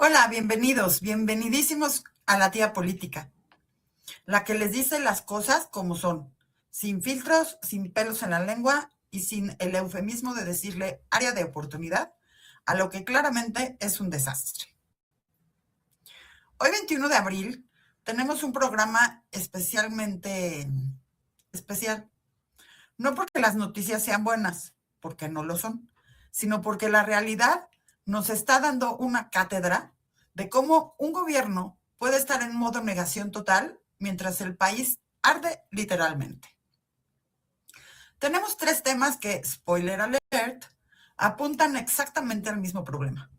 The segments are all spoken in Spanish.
Hola, bienvenidos, bienvenidísimos a la tía política, la que les dice las cosas como son, sin filtros, sin pelos en la lengua y sin el eufemismo de decirle área de oportunidad a lo que claramente es un desastre. Hoy 21 de abril tenemos un programa especialmente especial, no porque las noticias sean buenas, porque no lo son, sino porque la realidad nos está dando una cátedra de cómo un gobierno puede estar en modo negación total mientras el país arde literalmente. Tenemos tres temas que, spoiler alert, apuntan exactamente al mismo problema.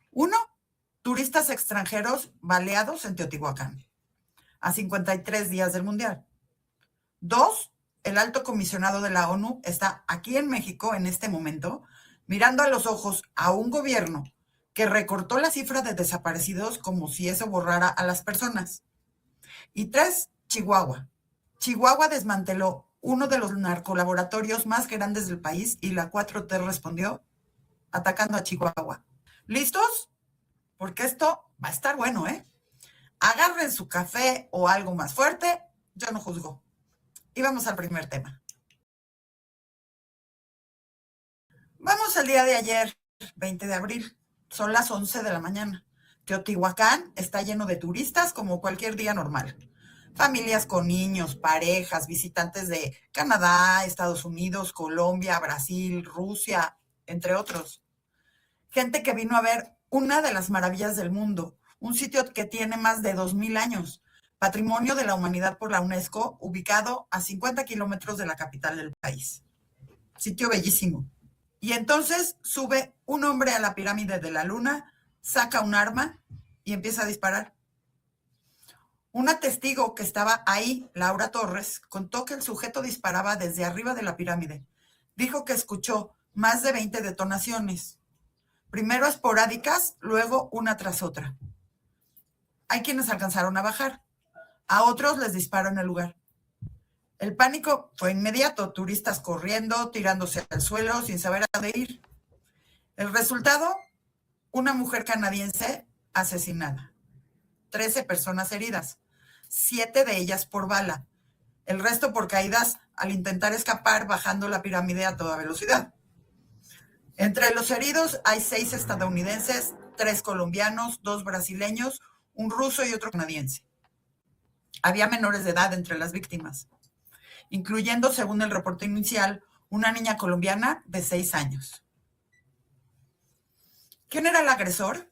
Uno, turistas extranjeros baleados en Teotihuacán, a 53 días del Mundial. Dos, el alto comisionado de la ONU está aquí en México en este momento, mirando a los ojos a un gobierno que recortó la cifra de desaparecidos como si eso borrara a las personas. Y tres, Chihuahua. Chihuahua desmanteló uno de los narcolaboratorios más grandes del país y la 4T respondió atacando a Chihuahua. ¿Listos? Porque esto va a estar bueno, ¿eh? Agarren su café o algo más fuerte, yo no juzgo. Y vamos al primer tema. Vamos al día de ayer, 20 de abril. Son las 11 de la mañana. Teotihuacán está lleno de turistas como cualquier día normal. Familias con niños, parejas, visitantes de Canadá, Estados Unidos, Colombia, Brasil, Rusia, entre otros. Gente que vino a ver una de las maravillas del mundo, un sitio que tiene más de 2000 años, Patrimonio de la Humanidad por la UNESCO, ubicado a 50 kilómetros de la capital del país. Sitio bellísimo. Y entonces sube un hombre a la pirámide de la luna, saca un arma y empieza a disparar. Una testigo que estaba ahí, Laura Torres, contó que el sujeto disparaba desde arriba de la pirámide. Dijo que escuchó más de 20 detonaciones. Primero esporádicas, luego una tras otra. Hay quienes alcanzaron a bajar. A otros les disparó en el lugar. El pánico fue inmediato, turistas corriendo, tirándose al suelo sin saber a dónde ir. El resultado, una mujer canadiense asesinada, 13 personas heridas, 7 de ellas por bala, el resto por caídas al intentar escapar bajando la pirámide a toda velocidad. Entre los heridos hay 6 estadounidenses, 3 colombianos, 2 brasileños, un ruso y otro canadiense. Había menores de edad entre las víctimas, incluyendo, según el reporte inicial, una niña colombiana de 6 años. ¿Quién era el agresor?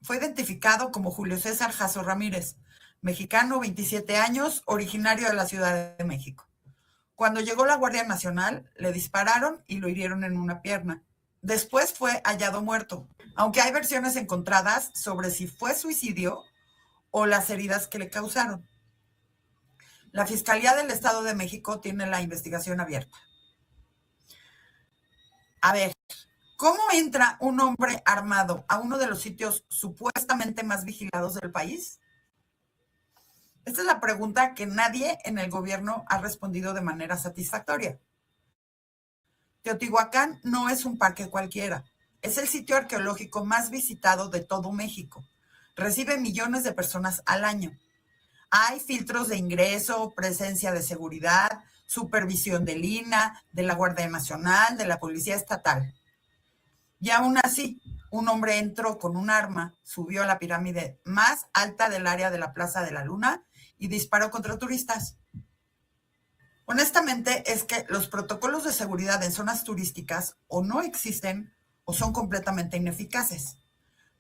Fue identificado como Julio César Jasso Ramírez, mexicano, 27 años, originario de la Ciudad de México. Cuando llegó la Guardia Nacional, le dispararon y lo hirieron en una pierna. Después fue hallado muerto, aunque hay versiones encontradas sobre si fue suicidio o las heridas que le causaron. La Fiscalía del Estado de México tiene la investigación abierta. A ver, ¿cómo entra un hombre armado a uno de los sitios supuestamente más vigilados del país? Esta es la pregunta que nadie en el gobierno ha respondido de manera satisfactoria. Teotihuacán no es un parque cualquiera, es el sitio arqueológico más visitado de todo México. Recibe millones de personas al año. Hay filtros de ingreso, presencia de seguridad, supervisión del INAH, de la Guardia Nacional, de la Policía Estatal. Y aún así, un hombre entró con un arma, subió a la pirámide más alta del área de la Plaza de la Luna y disparó contra turistas. Honestamente, es que los protocolos de seguridad en zonas turísticas o no existen o son completamente ineficaces.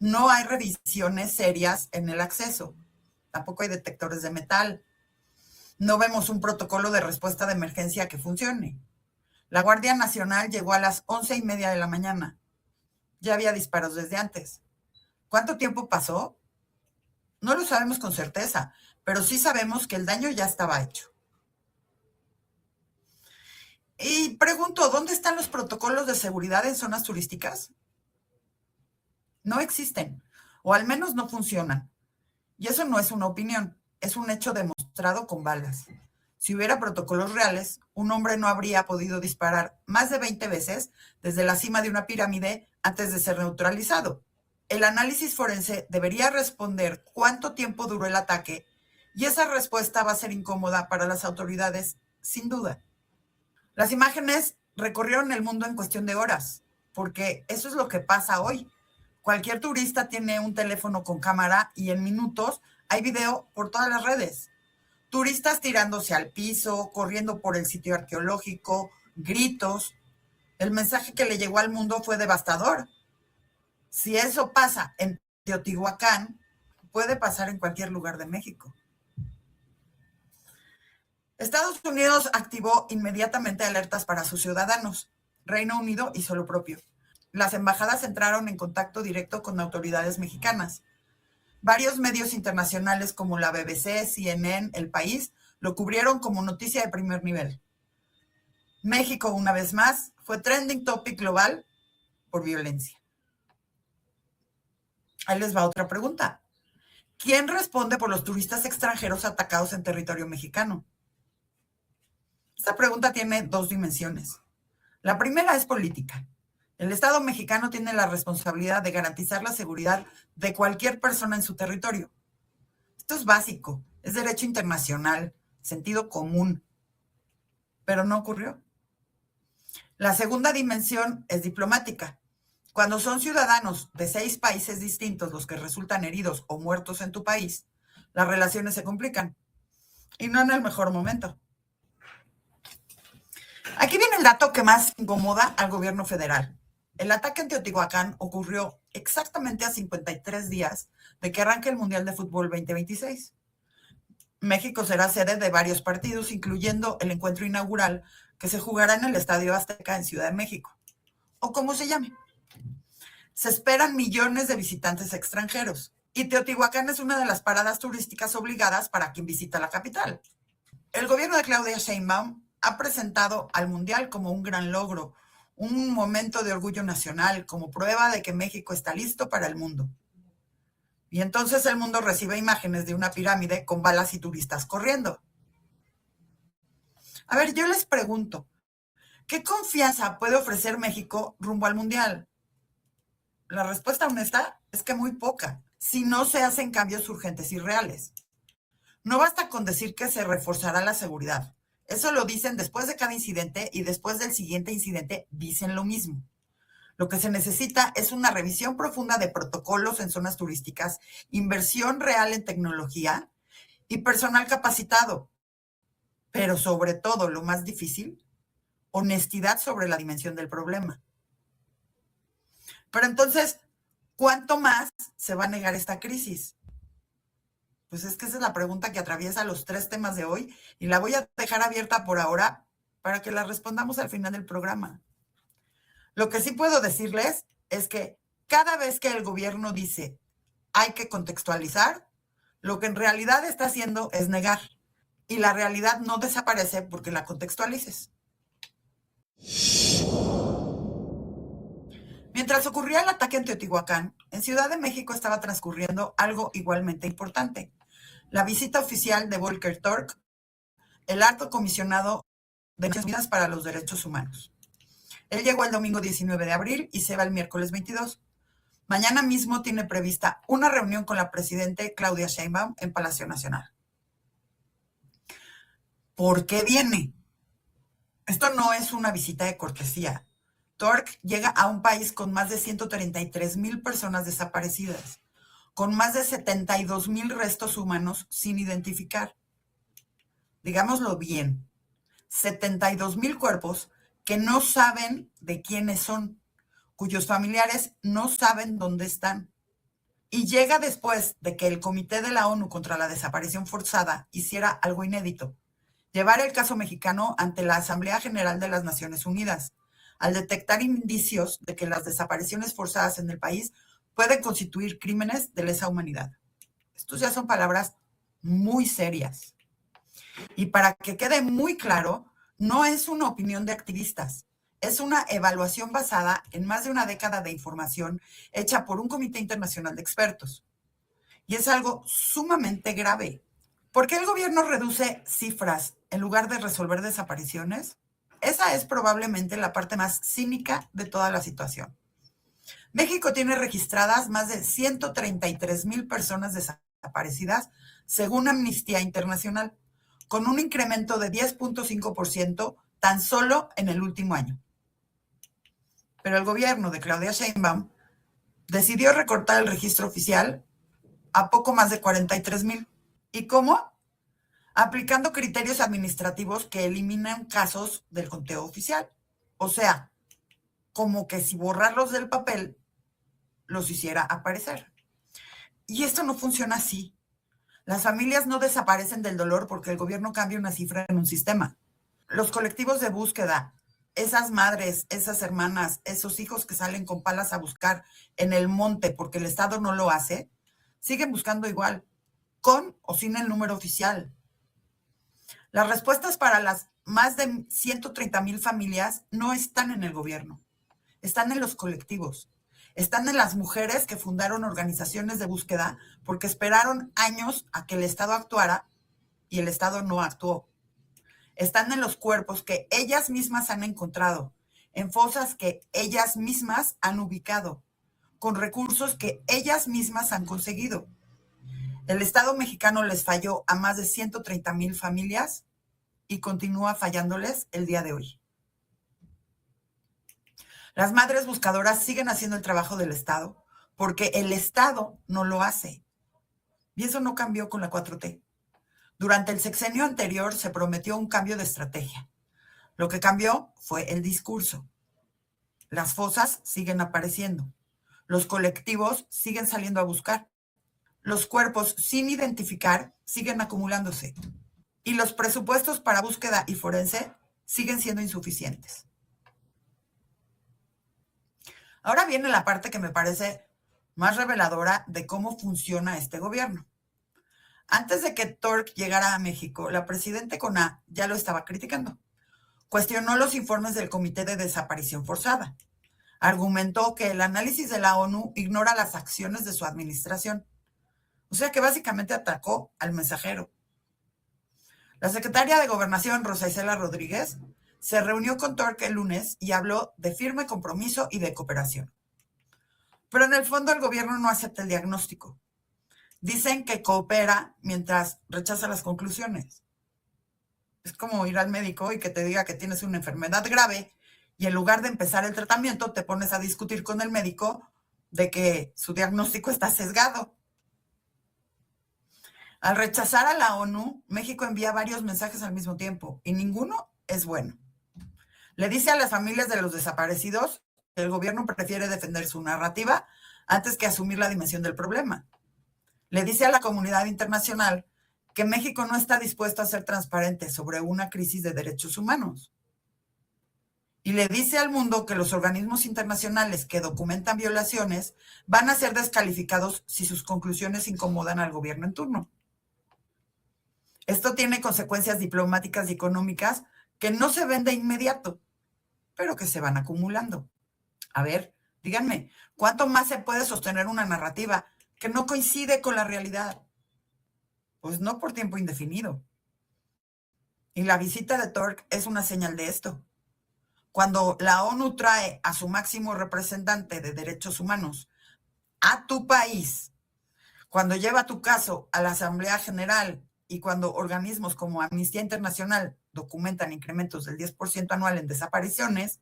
No hay revisiones serias en el acceso. Tampoco hay detectores de metal. No vemos un protocolo de respuesta de emergencia que funcione. La Guardia Nacional llegó a las 11:30 de la mañana. Ya había disparos desde antes. ¿Cuánto tiempo pasó? No lo sabemos con certeza, pero sí sabemos que el daño ya estaba hecho. Y pregunto, ¿dónde están los protocolos de seguridad en zonas turísticas? No existen, o al menos no funcionan. Y eso no es una opinión, es un hecho demostrado con balas. Si hubiera protocolos reales, un hombre no habría podido disparar más de 20 veces desde la cima de una pirámide antes de ser neutralizado. el análisis forense debería responder cuánto tiempo duró el ataque y esa respuesta va a ser incómoda para las autoridades, sin duda. Las imágenes recorrieron el mundo en cuestión de horas, porque eso es lo que pasa hoy. Cualquier turista tiene un teléfono con cámara y en minutos hay video por todas las redes. Turistas tirándose al piso, corriendo por el sitio arqueológico, gritos. El mensaje que le llegó al mundo fue devastador. Si eso pasa en Teotihuacán, puede pasar en cualquier lugar de México. Estados Unidos activó inmediatamente alertas para sus ciudadanos. Reino Unido hizo lo propio. Las embajadas entraron en contacto directo con autoridades mexicanas. Varios medios internacionales como la BBC, CNN, El País, lo cubrieron como noticia de primer nivel. México, una vez más, fue trending topic global por violencia. Ahí les va otra pregunta. ¿Quién responde por los turistas extranjeros atacados en territorio mexicano? Esta pregunta tiene dos dimensiones. La primera es política. El Estado mexicano tiene la responsabilidad de garantizar la seguridad de cualquier persona en su territorio. Esto es básico, es derecho internacional, sentido común, pero no ocurrió. La segunda dimensión es diplomática. Cuando son ciudadanos de 6 países distintos los que resultan heridos o muertos en tu país, las relaciones se complican, y no en el mejor momento. Aquí viene el dato que más incomoda al gobierno federal. El ataque en Teotihuacán ocurrió exactamente a 53 días de que arranque el Mundial de Fútbol 2026. México será sede de varios partidos, incluyendo el encuentro inaugural que se jugará en el Estadio Azteca en Ciudad de México, o como se llame. Se esperan millones de visitantes extranjeros, y Teotihuacán es una de las paradas turísticas obligadas para quien visita la capital. El gobierno de Claudia Sheinbaum ha presentado al Mundial como un gran logro, un momento de orgullo nacional, como prueba de que México está listo para el mundo. Y entonces el mundo recibe imágenes de una pirámide con balas y turistas corriendo. A ver, yo les pregunto, ¿qué confianza puede ofrecer México rumbo al Mundial? La respuesta honesta es que muy poca, si no se hacen cambios urgentes y reales. No basta con decir que se reforzará la seguridad. Eso lo dicen después de cada incidente y después del siguiente incidente dicen lo mismo. Lo que se necesita es una revisión profunda de protocolos en zonas turísticas, inversión real en tecnología y personal capacitado. Pero sobre todo, lo más difícil, honestidad sobre la dimensión del problema. Pero entonces, ¿cuánto más se va a negar esta crisis? Pues es que esa es la pregunta que atraviesa los 3 temas de hoy y la voy a dejar abierta por ahora para que la respondamos al final del programa. Lo que sí puedo decirles es que cada vez que el gobierno dice hay que contextualizar, lo que en realidad está haciendo es negar. Y la realidad no desaparece porque la contextualices. Mientras ocurría el ataque en Teotihuacán, en Ciudad de México estaba transcurriendo algo igualmente importante. La visita oficial de Volker Turk, el alto comisionado de Naciones Unidas para los Derechos Humanos. Él llegó el domingo 19 de abril y se va el miércoles 22. Mañana mismo tiene prevista una reunión con la presidenta Claudia Sheinbaum en Palacio Nacional. ¿Por qué viene? Esto no es una visita de cortesía. Turk llega a un país con más de 133,000 personas desaparecidas, con más de 72,000 restos humanos sin identificar. Digámoslo bien, 72,000 cuerpos que no saben de quiénes son, cuyos familiares no saben dónde están. Y llega después de que el Comité de la ONU contra la Desaparición Forzada hiciera algo inédito, llevar el caso mexicano ante la Asamblea General de las Naciones Unidas, al detectar indicios de que las desapariciones forzadas en el país pueden constituir crímenes de lesa humanidad. Estos ya son palabras muy serias. Y para que quede muy claro, no es una opinión de activistas, es una evaluación basada en más de una década de información hecha por un comité internacional de expertos. Y es algo sumamente grave. ¿Por qué el gobierno reduce cifras en lugar de resolver desapariciones? Esa es probablemente la parte más cínica de toda la situación. México tiene registradas más de 133,000 personas desaparecidas, según Amnistía Internacional, con un incremento de 10.5% tan solo en el último año. Pero el gobierno de Claudia Sheinbaum decidió recortar el registro oficial a poco más de 43,000. ¿Y cómo? Aplicando criterios administrativos que eliminan casos del conteo oficial. O sea, como que si borrarlos del papel los hiciera aparecer. Y esto no funciona así. Las familias no desaparecen del dolor porque el gobierno cambia una cifra en un sistema. Los colectivos de búsqueda, esas madres, esas hermanas, esos hijos que salen con palas a buscar en el monte porque el Estado no lo hace, siguen buscando igual, con o sin el número oficial. Las respuestas para las más de 130,000 familias no están en el gobierno, están en los colectivos, están en las mujeres que fundaron organizaciones de búsqueda porque esperaron años a que el Estado actuara y el Estado no actuó. Están en los cuerpos que ellas mismas han encontrado, en fosas que ellas mismas han ubicado, con recursos que ellas mismas han conseguido. El Estado mexicano les falló a más de 130,000 familias y continúa fallándoles el día de hoy. Las madres buscadoras siguen haciendo el trabajo del Estado porque el Estado no lo hace. Y eso no cambió con la 4T. Durante el sexenio anterior se prometió un cambio de estrategia. Lo que cambió fue el discurso. Las fosas siguen apareciendo. Los colectivos siguen saliendo a buscar. Los cuerpos sin identificar siguen acumulándose. Y los presupuestos para búsqueda y forense siguen siendo insuficientes. Ahora viene la parte que me parece más reveladora de cómo funciona este gobierno. Antes de que Turk llegara a México, la presidenta Coná ya lo estaba criticando. Cuestionó los informes del Comité de Desaparición Forzada. Argumentó que el análisis de la ONU ignora las acciones de su administración. O sea que básicamente atacó al mensajero. La secretaria de Gobernación, Rosa Isela Rodríguez, se reunió con Turk el lunes y habló de firme compromiso y de cooperación. Pero en el fondo el gobierno no acepta el diagnóstico. Dicen que coopera mientras rechaza las conclusiones. Es como ir al médico y que te diga que tienes una enfermedad grave y en lugar de empezar el tratamiento te pones a discutir con el médico de que su diagnóstico está sesgado. Al rechazar a la ONU, México envía varios mensajes al mismo tiempo y ninguno es bueno. Le dice a las familias de los desaparecidos que el gobierno prefiere defender su narrativa antes que asumir la dimensión del problema. Le dice a la comunidad internacional que México no está dispuesto a ser transparente sobre una crisis de derechos humanos. Y le dice al mundo que los organismos internacionales que documentan violaciones van a ser descalificados si sus conclusiones incomodan al gobierno en turno. Esto tiene consecuencias diplomáticas y económicas que no se ven de inmediato, pero que se van acumulando. A ver, díganme, ¿cuánto más se puede sostener una narrativa que no coincide con la realidad? Pues no por tiempo indefinido. Y la visita de Turk es una señal de esto. Cuando la ONU trae a su máximo representante de derechos humanos a tu país, cuando lleva tu caso a la Asamblea General y cuando organismos como Amnistía Internacional documentan incrementos del 10% anual en desapariciones,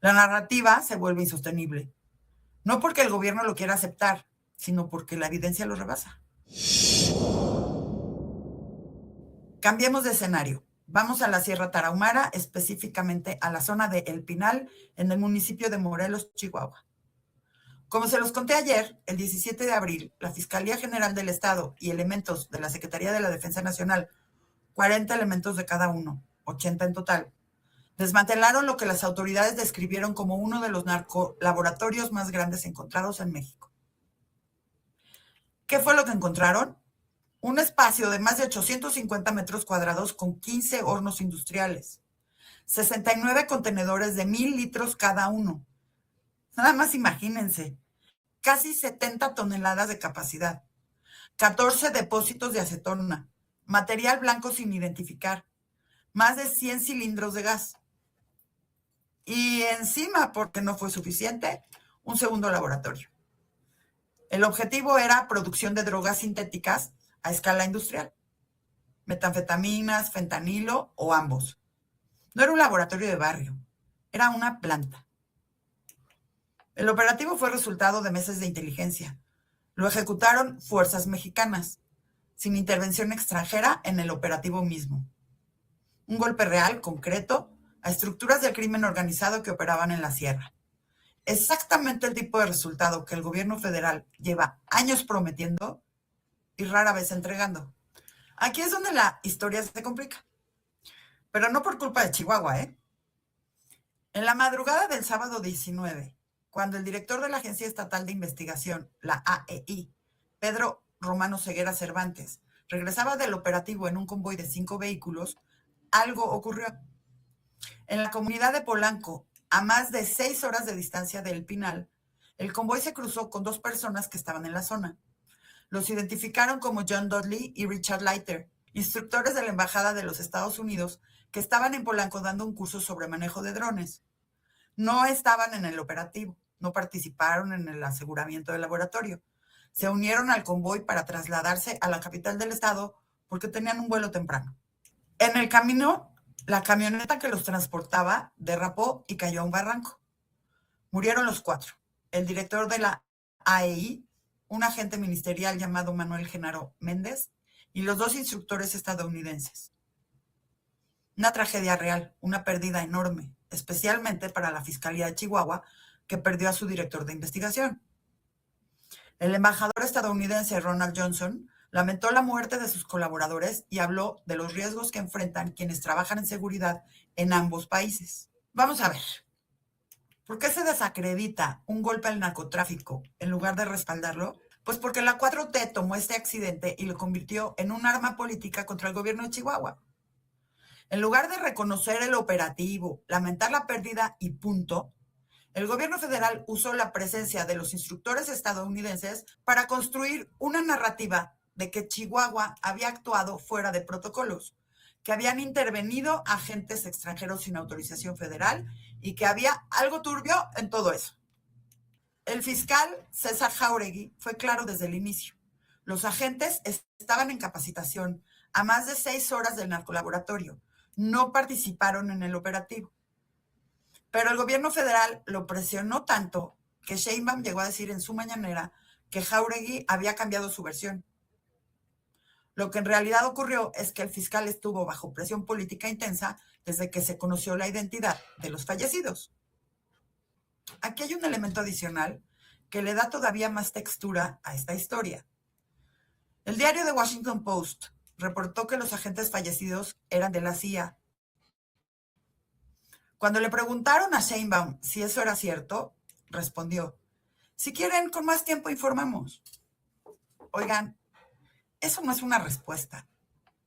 la narrativa se vuelve insostenible. No porque el gobierno lo quiera aceptar, sino porque la evidencia lo rebasa. Cambiemos de escenario. Vamos a la Sierra Tarahumara, específicamente a la zona de El Pinal, en el municipio de Morelos, Chihuahua. Como se los conté ayer, el 17 de abril, la Fiscalía General del Estado y elementos de la Secretaría de la Defensa Nacional, 40 elementos de cada uno, 80 en total, desmantelaron lo que las autoridades describieron como uno de los narcolaboratorios más grandes encontrados en México. ¿Qué fue lo que encontraron? Un espacio de más de 850 metros cuadrados con 15 hornos industriales, 69 contenedores de 1,000 litros cada uno. Nada más imagínense, casi 70 toneladas de capacidad, 14 depósitos de acetona, material blanco sin identificar, más de 100 cilindros de gas. Y encima, porque no fue suficiente, un segundo laboratorio. El objetivo era producción de drogas sintéticas a escala industrial, metanfetaminas, fentanilo o ambos. No era un laboratorio de barrio, era una planta. El operativo fue resultado de meses de inteligencia. Lo ejecutaron fuerzas mexicanas, sin intervención extranjera en el operativo mismo. Un golpe real, concreto, a estructuras del crimen organizado que operaban en la sierra. Exactamente el tipo de resultado que el gobierno federal lleva años prometiendo y rara vez entregando. Aquí es donde la historia se complica. Pero no por culpa de Chihuahua, ¿eh? En la madrugada del sábado 19, cuando el director de la Agencia Estatal de Investigación, la AEI, Pedro Romano Ceguera Cervantes, regresaba del operativo en un convoy de 5 vehículos, algo ocurrió. En la comunidad de Polanco, a más de 6 horas de distancia de El Pinal, el convoy se cruzó con 2 personas que estaban en la zona. Los identificaron como John Dudley y Richard Leiter, instructores de la Embajada de los Estados Unidos que estaban en Polanco dando un curso sobre manejo de drones. No estaban en el operativo, no participaron en el aseguramiento del laboratorio. Se unieron al convoy para trasladarse a la capital del estado porque tenían un vuelo temprano. En el camino, la camioneta que los transportaba derrapó y cayó a un barranco. Murieron los 4. El director de la AEI, un agente ministerial llamado Manuel Genaro Méndez, y los 2 instructores estadounidenses. Una tragedia real, una pérdida enorme, especialmente para la Fiscalía de Chihuahua, que perdió a su director de investigación. El embajador estadounidense Ronald Johnson lamentó la muerte de sus colaboradores y habló de los riesgos que enfrentan quienes trabajan en seguridad en ambos países. Vamos a ver, ¿por qué se desacredita un golpe al narcotráfico en lugar de respaldarlo? Pues porque la 4T tomó este accidente y lo convirtió en un arma política contra el gobierno de Chihuahua. En lugar de reconocer el operativo, lamentar la pérdida y punto, el gobierno federal usó la presencia de los instructores estadounidenses para construir una narrativa de que Chihuahua había actuado fuera de protocolos, que habían intervenido agentes extranjeros sin autorización federal y que había algo turbio en todo eso. El fiscal César Jáuregui fue claro desde el inicio. Los agentes estaban en capacitación a más de 6 horas del narcolaboratorio. No participaron en el operativo. Pero el gobierno federal lo presionó tanto que Sheinbaum llegó a decir en su mañanera que Jáuregui había cambiado su versión. Lo que en realidad ocurrió es que el fiscal estuvo bajo presión política intensa desde que se conoció la identidad de los fallecidos. Aquí hay un elemento adicional que le da todavía más textura a esta historia. El diario The Washington Post reportó que los agentes fallecidos eran de la CIA. Cuando le preguntaron a Sheinbaum si eso era cierto, respondió: si quieren, con más tiempo informamos. Oigan, eso no es una respuesta,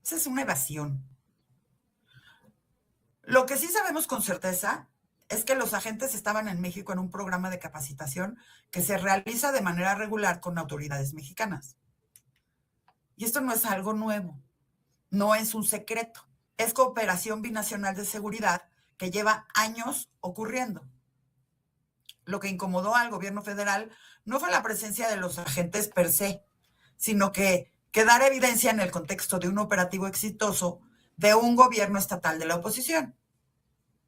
esa es una evasión. Lo que sí sabemos con certeza es que los agentes estaban en México en un programa de capacitación que se realiza de manera regular con autoridades mexicanas. Y esto no es algo nuevo, no es un secreto, es cooperación binacional de seguridad que lleva años ocurriendo. Lo que incomodó al gobierno federal no fue la presencia de los agentes per se, sino que quedara evidencia en el contexto de un operativo exitoso de un gobierno estatal de la oposición.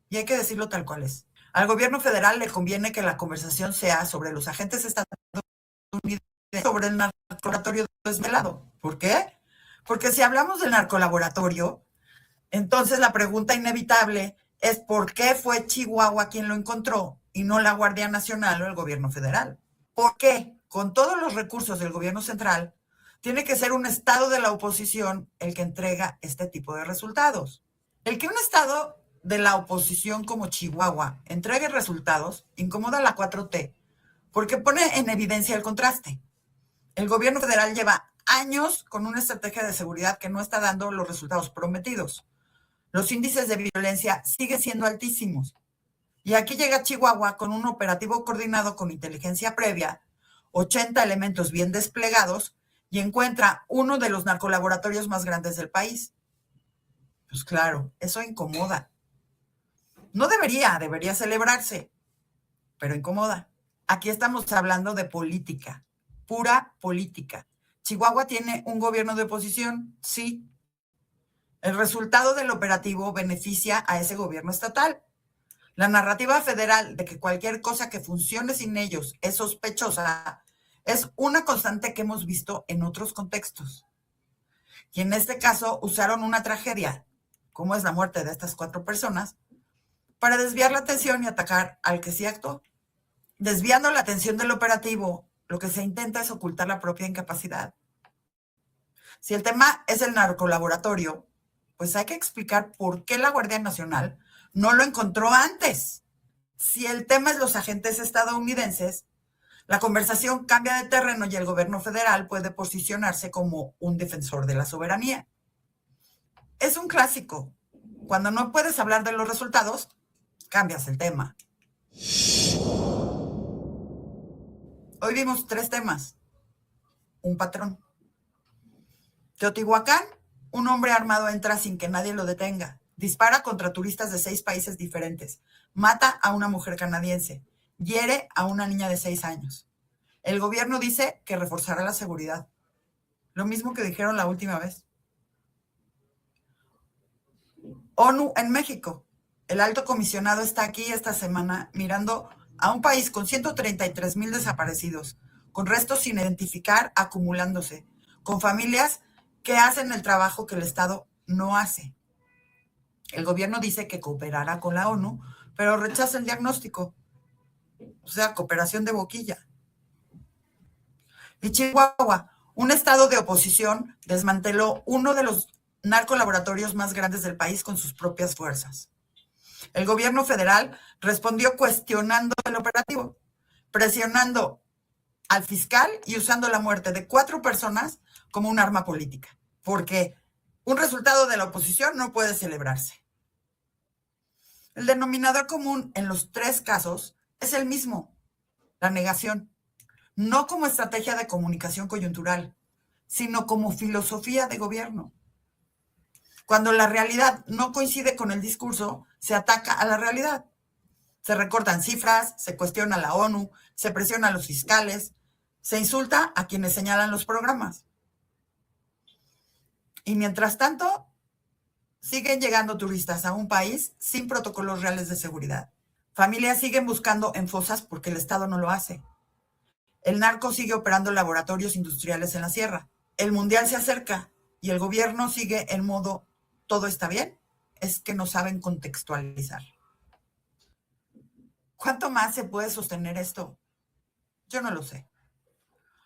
Y hay que decirlo tal cual es. Al gobierno federal le conviene que la conversación sea sobre los agentes estadounidenses, sobre el narcolaboratorio desvelado. ¿Por qué? Porque si hablamos del narcolaboratorio, entonces la pregunta inevitable es ¿por qué fue Chihuahua quien lo encontró y no la Guardia Nacional o el gobierno federal? ¿Por qué, con todos los recursos del gobierno central, tiene que ser un estado de la oposición el que entrega este tipo de resultados? El que un estado de la oposición como Chihuahua entregue resultados incomoda a la 4T porque pone en evidencia el contraste. El gobierno federal lleva años con una estrategia de seguridad que no está dando los resultados prometidos. Los índices de violencia siguen siendo altísimos. Y aquí llega Chihuahua con un operativo coordinado con inteligencia previa, 80 elementos bien desplegados, y encuentra uno de los narcolaboratorios más grandes del país. Pues claro, eso incomoda. No debería celebrarse, pero incomoda. Aquí estamos hablando de política, pura política. Chihuahua tiene un gobierno de oposición, sí. El resultado del operativo beneficia a ese gobierno estatal. La narrativa federal de que cualquier cosa que funcione sin ellos es sospechosa es una constante que hemos visto en otros contextos. Y en este caso usaron una tragedia, como es la muerte de estas 4 personas, para desviar la atención y atacar al que sí actuó. Desviando la atención del operativo, lo que se intenta es ocultar la propia incapacidad. Si el tema es el narcolaboratorio, pues hay que explicar por qué la Guardia Nacional no lo encontró antes. Si el tema es los agentes estadounidenses, la conversación cambia de terreno y el gobierno federal puede posicionarse como un defensor de la soberanía. Es un clásico. Cuando no puedes hablar de los resultados, cambias el tema. Hoy vimos 3 temas. Un patrón. Teotihuacán, un hombre armado entra sin que nadie lo detenga. Dispara contra turistas de 6 países diferentes. Mata a una mujer canadiense. Hiere a una niña de 6 años. El gobierno dice que reforzará la seguridad. Lo mismo que dijeron la última vez. ONU en México. El alto comisionado está aquí esta semana mirando a un país con 133,000 desaparecidos, con restos sin identificar acumulándose, con familias que hacen el trabajo que el Estado no hace. El gobierno dice que cooperará con la ONU, pero rechaza el diagnóstico. O sea, cooperación de boquilla. Y Chihuahua, un estado de oposición, desmanteló uno de los narcolaboratorios más grandes del país con sus propias fuerzas. El gobierno federal respondió cuestionando el operativo, presionando al fiscal y usando la muerte de 4 personas como un arma política, porque un resultado de la oposición no puede celebrarse. El denominador común en los 3 casos es el mismo, la negación, no como estrategia de comunicación coyuntural, sino como filosofía de gobierno. Cuando la realidad no coincide con el discurso, se ataca a la realidad. Se recortan cifras, se cuestiona a la ONU, se presiona a los fiscales, se insulta a quienes señalan los programas. Y mientras tanto, siguen llegando turistas a un país sin protocolos reales de seguridad. Familias siguen buscando en fosas porque el Estado no lo hace. El narco sigue operando laboratorios industriales en la sierra. El mundial se acerca y el gobierno sigue en modo ¿todo está bien? Es que no saben contextualizar. ¿Cuánto más se puede sostener esto? Yo no lo sé.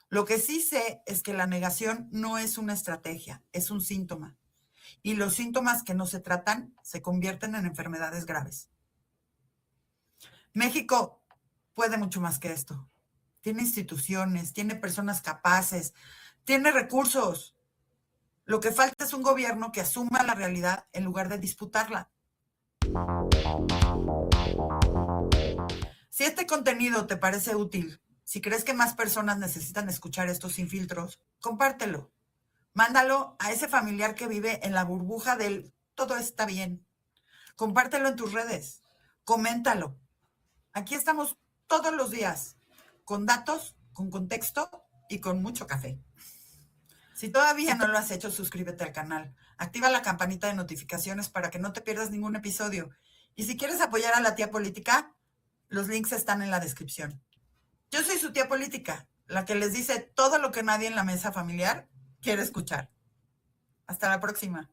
Lo que sí sé es que la negación no es una estrategia, es un síntoma. Y los síntomas que no se tratan se convierten en enfermedades graves. México puede mucho más que esto. Tiene instituciones, tiene personas capaces, tiene recursos. Lo que falta es un gobierno que asuma la realidad en lugar de disputarla. Si este contenido te parece útil, si crees que más personas necesitan escuchar esto sin filtros, compártelo. Mándalo a ese familiar que vive en la burbuja del todo está bien. Compártelo en tus redes. Coméntalo. Aquí estamos todos los días, con datos, con contexto y con mucho café. Si todavía no lo has hecho, suscríbete al canal. Activa la campanita de notificaciones para que no te pierdas ningún episodio. Y si quieres apoyar a la tía política, los links están en la descripción. Yo soy su tía política, la que les dice todo lo que nadie en la mesa familiar quiere escuchar. Hasta la próxima.